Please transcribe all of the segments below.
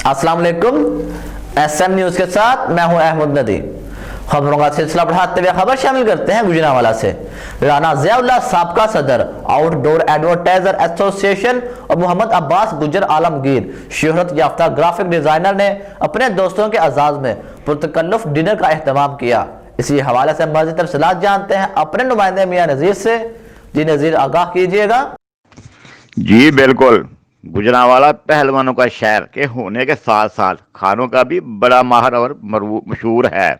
अस्सलाम वालेकुम। SM news के साथ मैं हूं अहमद नदी। खबरों का सिलसिला बढ़ाते हुए खबर शामिल करते हैं गुजरांवाला से। राना ज़ियाउल्लाह साबका सदर, आउटडोर एडवर्टाइजर एसोसिएशन और मोहम्मद अब्बास गुजर आलमगीर शोहरत याफ्ता ग्राफिक डिजाइनर ने अपने दोस्तों के अजाज में पुरतकल्लुफ डिनर का एहतमाम किया। इसी हवाले से मज़ीद तफसीलात जानते हैं अपने नुमाइंदे मियां नज़ीर से। जी नज़ीर, आगाह कीजिएगा। जी बिल्कुल। गुजरांवाला पहलवानों का शहर के होने के साथ साथ खानों का भी बड़ा माहर और मशहूर है।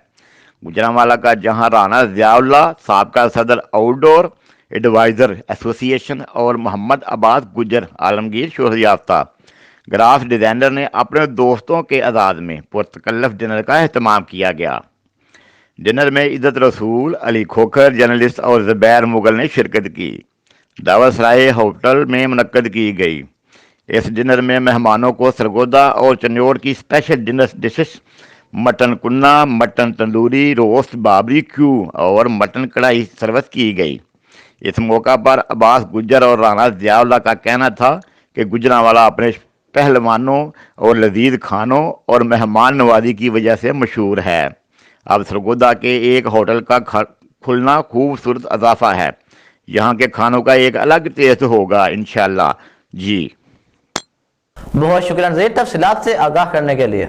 गुजरांवाला का जहां राना ज़ियाउल्लाह साबका सदर, आउटडोर एडवाइजर एसोसिएशन और मोहम्मद अब्बास गुजर आलमगीर शोहरत याफ्ता ग्राफ डिजाइनर ने अपने दोस्तों के एजाज में पुरतकल्लफ डिनर का एहतमाम किया गया। डिनर में इज्जत रसूल, अली खोखर जर्नलिस्ट और ज़ुबैर मुगल ने शिरकत की। दावत सराय होटल में मुनक्कद की गई। इस डिनर में मेहमानों को सरगोदा और चन्योर की स्पेशल डिनर डिशेस, मटन कुन्ना, मटन तंदूरी, रोस्ट, बारबेक्यू और मटन कढ़ाई सर्विस की गई। इस मौका पर अब्बास गुजर और राना ज़ियाउल्लाह का कहना था कि गुजरांवाला अपने पहलवानों और लजीज खानों और मेहमान नवाजी की वजह से मशहूर है। अब सरगोदा के एक होटल का खुलना खूबसूरत इजाफा है। यहाँ के खानों का एक अलग टेस्ट होगा इंशाल्लाह। जी बहुत शुक्रिया नज़ीर, तफसीलात से आगाह करने के लिए।